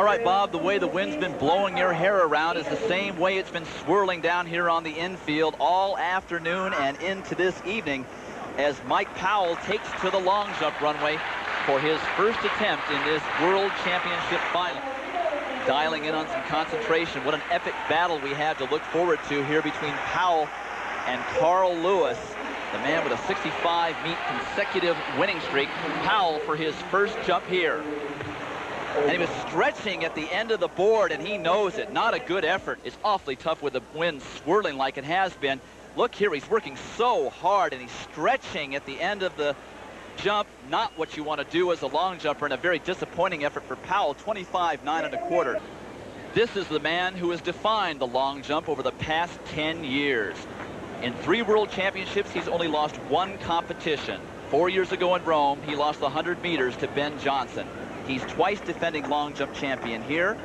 right, Bob, the way the wind's been blowing your hair around is the same way it's been swirling down here on the infield all afternoon and into this evening as Mike Powell takes to the long jump runway for his first attempt in this World Championship final. Dialing in on some concentration. What an epic battle we have to look forward to here between Powell and Carl Lewis, the man with a 65-meet consecutive winning streak. Powell for his first jump here. And he was stretching at the end of the board, and he knows it. Not a good effort. It's awfully tough with the wind swirling like it has been. Look here, he's working so hard, and he's stretching at the end of the jump. Not what you want to do as a long jumper, and a very disappointing effort for Powell, 25.9 1/4. This is the man who has defined the long jump over the past 10 years. In 3 World Championships, he's only lost 1 competition. 4 years ago in Rome, he lost the 100 meters to Ben Johnson. He's twice defending long jump champion here,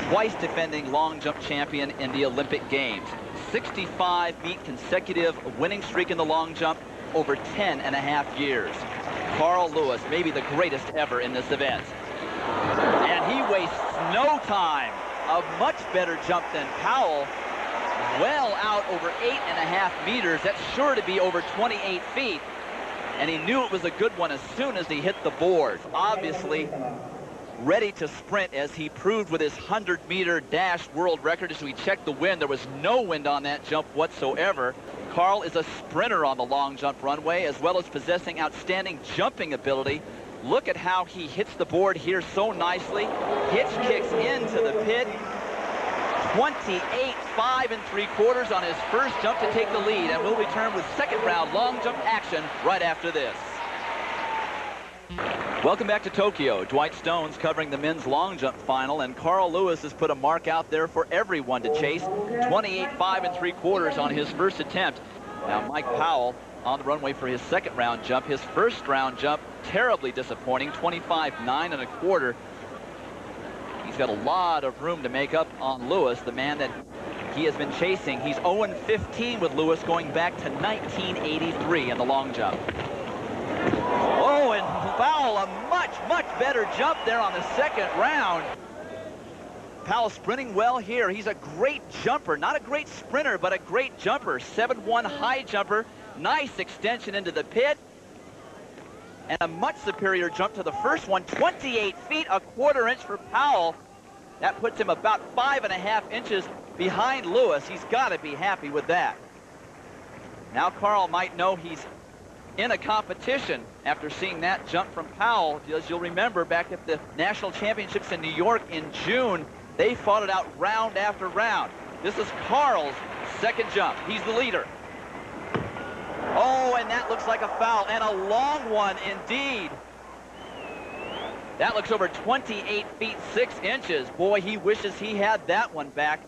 twice defending long jump champion in the Olympic Games. 65-meet consecutive winning streak in the long jump over 10.5 years. Carl Lewis, maybe the greatest ever in this event. And he wastes no time. A much better jump than Powell. Well out over 8.5 meters. That's sure to be over 28 feet. And he knew it was a good one as soon as he hit the board. Obviously ready to sprint, as he proved with his 100-meter dash world record. As we checked the wind, there was no wind on that jump whatsoever. Carl is a sprinter on the long jump runway, as well as possessing outstanding jumping ability. Look at how he hits the board here so nicely. Hitch kicks into the pit. 28.5 3/4 on his first jump to take the lead, and we'll return with second round long jump action right after this. Welcome back to Tokyo. Dwight Stone's covering the men's long jump final, and Carl Lewis has put a mark out there for everyone to chase. 28.5 3/4 on his first attempt. Now Mike Powell on the runway for his second round jump. His first round jump terribly disappointing, 25.9 1/4. He's got a lot of room to make up on Lewis, the man that he has been chasing. He's 0-15 with Lewis going back to 1983 in the long jump. Oh, and Powell, a much better jump there on the second round. Powell sprinting well here. He's a great jumper, not a great sprinter, but a great jumper. 7-1 high jumper, nice extension into the pit, and a much superior jump to the first one. 28 feet, a 1/4 inch for Powell. That puts him about 5.5 inches behind Lewis. He's got to be happy with that. Now Carl might know he's in a competition after seeing that jump from Powell. As you'll remember, back at the National Championships in New York in June, they fought it out round after round. This is Carl's second jump. He's the leader. Oh, and that looks like a foul, and a long one indeed. That looks over 28 feet 6 inches. Boy, he wishes he had that one back.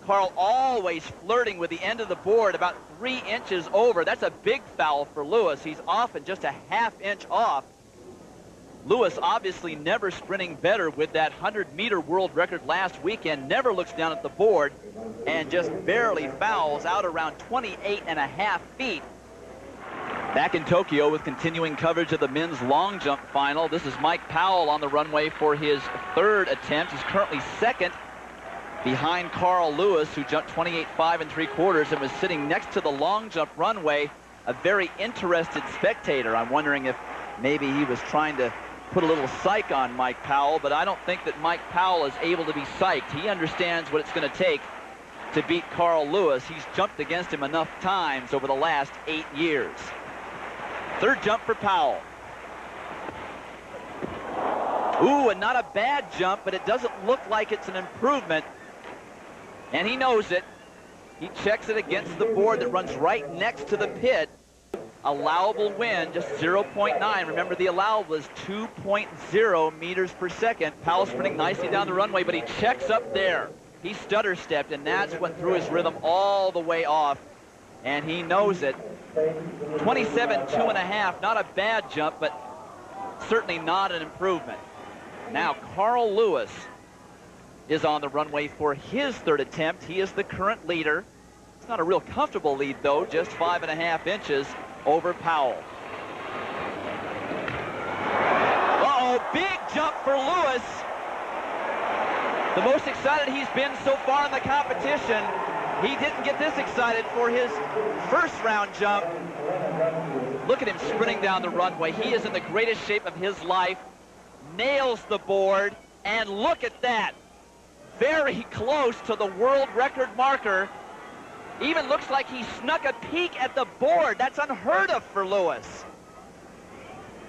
Carl always flirting with the end of the board, about 3 inches over. That's a big foul for Lewis. He's often just a 1/2 inch off. Lewis obviously never sprinting better with that 100-meter world record last weekend. Never looks down at the board and just barely fouls out around 28.5 feet. Back in Tokyo with continuing coverage of the men's long jump final. This is Mike Powell on the runway for his third attempt. He's currently second behind Carl Lewis, who jumped 28.5 3/4 and was sitting next to the long jump runway. A very interested spectator. I'm wondering if maybe he was trying to put a little psych on Mike Powell, but I don't think that Mike Powell is able to be psyched. He understands what it's going to take to beat Carl Lewis. He's jumped against him enough times over the last 8 years. Third jump for Powell. Ooh, and not a bad jump, but it doesn't look like it's an improvement. And he knows it. He checks it against the board that runs right next to the pit. Allowable wind, just 0.9. Remember, the allowable is 2.0 meters per second. Powell sprinting nicely down the runway, but he checks up there. He stutter stepped, and that's what threw his rhythm all the way off. And he knows it. 27.2 1/2, not a bad jump, but certainly not an improvement. Now Carl Lewis is on the runway for his third attempt. He is the current leader. It's not a real comfortable lead, though, just 5.5 inches over Powell. Uh-oh, big jump for Lewis. The most excited he's been so far in the competition. He didn't get this excited for his first round jump. Look at him sprinting down the runway. He is in the greatest shape of his life. Nails the board, and look at that. Very close to the world record marker. Even looks like he snuck a peek at the board. That's unheard of for Lewis.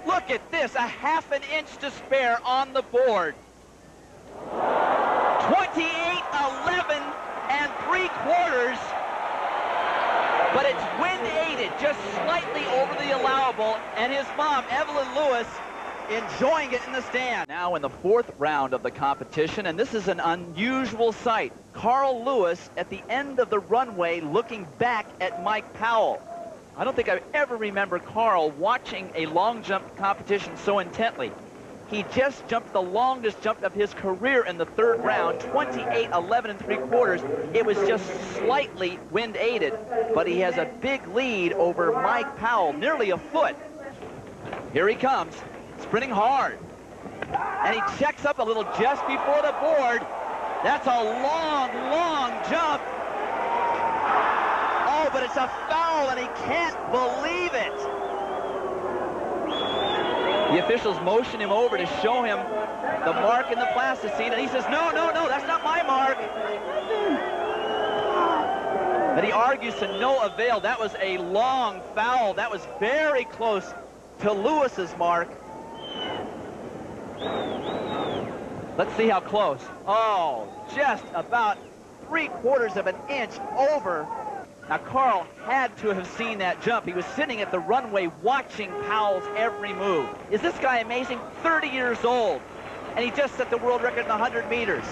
Look at this, a ½ an inch to spare on the board. 28.11 3/4, but it's wind aided, just slightly over the allowable, and his mom, Evelyn Lewis, enjoying it in the stand. Now in the 4th round of the competition, and this is an unusual sight. Carl Lewis at the end of the runway looking back at Mike Powell. I don't think I've ever remembered Carl watching a long jump competition so intently. He just jumped the longest jump of his career in the 3rd round, 28.11 3/4. It was just slightly wind aided, but he has a big lead over Mike Powell, nearly a foot. Here he comes, sprinting hard. And he checks up a little just before the board. That's a long, long jump. Oh, but it's a foul, and he can't believe it. The officials motion him over to show him the mark in the plasticine, and he says, no, no, no, that's not my mark. But he argues to no avail. That was a long foul. That was very close to Lewis's mark. Let's see how close. Oh, just about 3/4 of an inch over. Now, Carl had to have seen that jump. He was sitting at the runway watching Powell's every move. Is this guy amazing? 30 years old, and he just set the world record in 100 meters.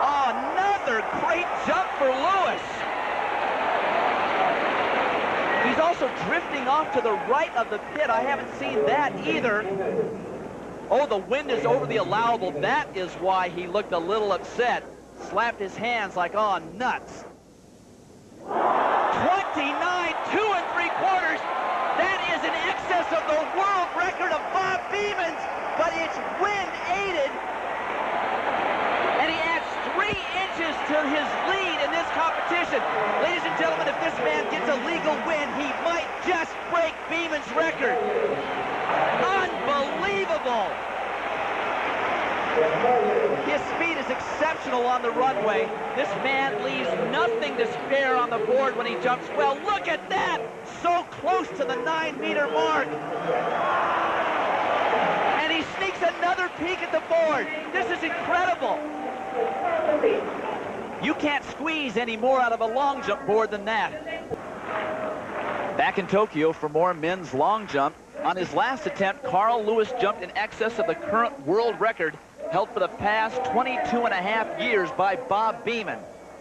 Oh, another great jump for Lewis. He's also drifting off to the right of the pit. I haven't seen that either. Oh, the wind is over the allowable. That is why he looked a little upset. Slapped his hands like, oh, nuts. 29.2 3/4. That is in excess of the world record of Bob Beeman's, but it's wind aided. And he adds 3 inches to his lead in this competition. Ladies and gentlemen, if this man gets a legal win, he might just break Beeman's record. Unbelievable. His speed is exceptional on the runway. This man leaves nothing to spare on the board when he jumps. Well, look at that! So close to the 9-meter mark. And he sneaks another peek at the board. This is incredible. You can't squeeze any more out of a long jump board than that. Back in Tokyo for more men's long jump. On his last attempt, Carl Lewis jumped in excess of the current world record held for the past 22.5 years by Bob Beeman.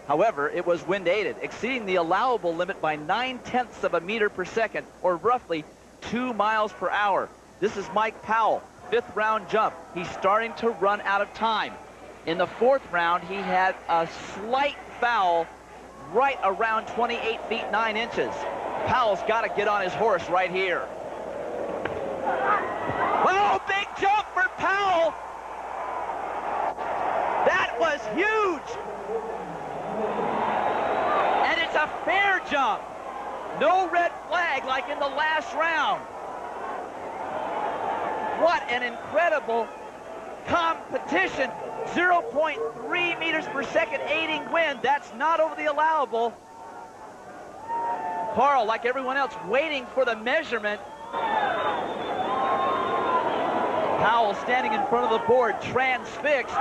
However, it was wind aided, exceeding the allowable limit by 0.9 of a meter per second, or roughly 2 miles per hour. This is Mike Powell, 5th round jump. He's starting to run out of time. In the 4th round, he had a slight foul right around 28 feet 9 inches. Powell's got to get on his horse right here. Oh, big jump for Powell. That was huge. And it's a fair jump. No red flag like in the last round. What an incredible competition. 0.3 meters per second aiding wind. That's not over the allowable. Carl, like everyone else, waiting for the measurement. Powell standing in front of the board, transfixed.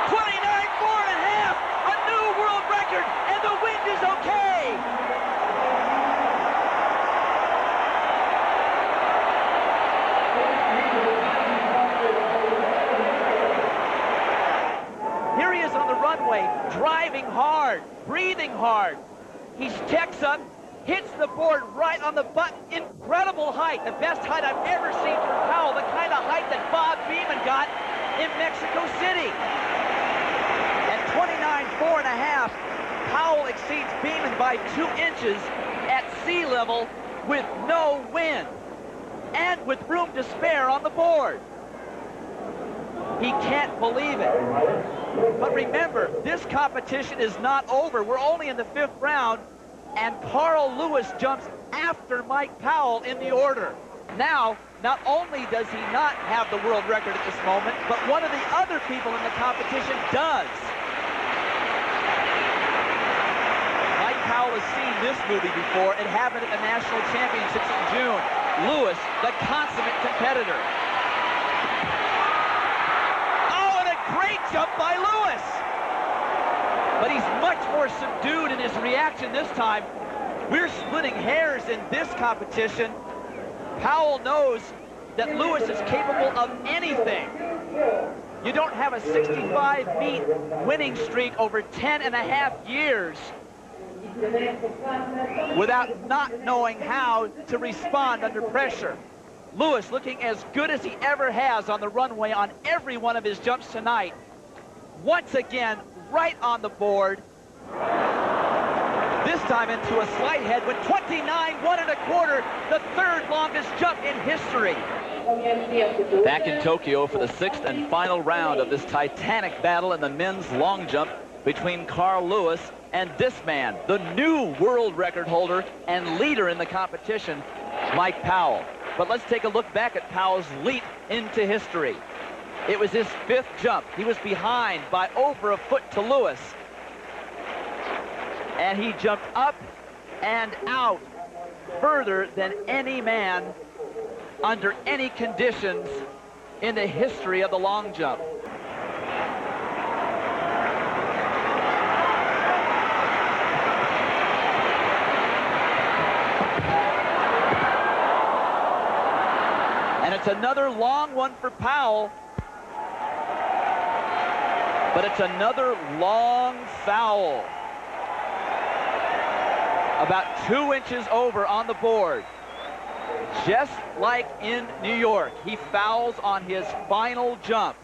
29.4½, a new world record, and the wind is okay. Here he is on the runway, driving hard, breathing hard. He checks up, hits the board right on the button. Incredible height, the best height I've ever seen for Powell, the kind of height that Bob Beeman got in Mexico City. At 29.4½, Powell exceeds Beeman by 2 inches at sea level with no wind and with room to spare on the board. He can't believe it. But remember, this competition is not over. We're only in the 5th round, and Carl Lewis jumps after Mike Powell in the order. Now, not only does he not have the world record at this moment, but one of the other people in the competition does. Mike Powell has seen this movie before. It happened at the National Championships in June. Lewis, the consummate competitor. Great jump by Lewis. But he's much more subdued in his reaction this time. We're splitting hairs in this competition. Powell knows that Lewis is capable of anything. You don't have a 65-meet winning streak over 10.5 years without not knowing how to respond under pressure. Lewis looking as good as he ever has on the runway on every one of his jumps tonight. Once again, right on the board. This time into a slight head with 29, 1 1/4, the 3rd longest jump in history. Back in Tokyo for the 6th and final round of this titanic battle in the men's long jump between Carl Lewis and this man, the new world record holder and leader in the competition, Mike Powell. But let's take a look back at Powell's leap into history. It was his 5th jump. He was behind by over a foot to Lewis. And he jumped up and out further than any man under any conditions in the history of the long jump. And it's another long one for Powell. But it's another long foul. About 2 inches over on the board. Just like in New York, he fouls on his final jump.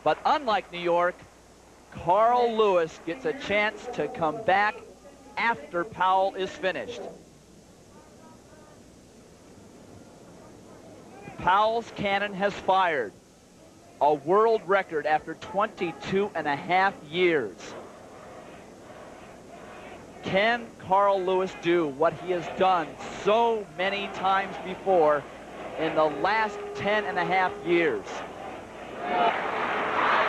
But unlike New York, Carl Lewis gets a chance to come back after Powell is finished. Powell's cannon has fired. A world record after 22.5 years. Can Carl Lewis do what he has done so many times before in the last 10.5 years?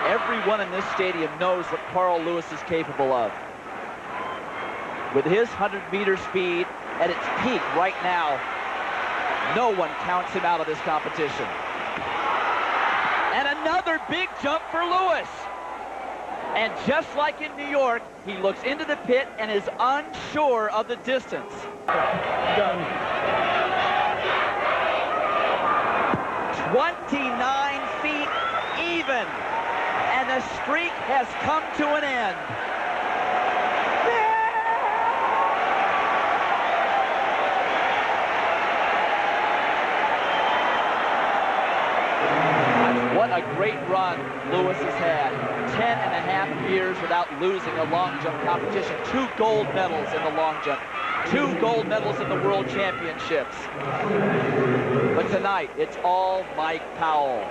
Everyone in this stadium knows what Carl Lewis is capable of. With his 100-meter speed at its peak right now, no one counts him out of this competition. And another big jump for Lewis. And just like in New York, he looks into the pit and is unsure of the distance. Done. 29 feet even. And the streak has come to an end. What a great run Lewis has had. 10.5 years without losing a long jump competition. 2 gold medals in the long jump. 2 gold medals in the World Championships. But tonight, it's all Mike Powell.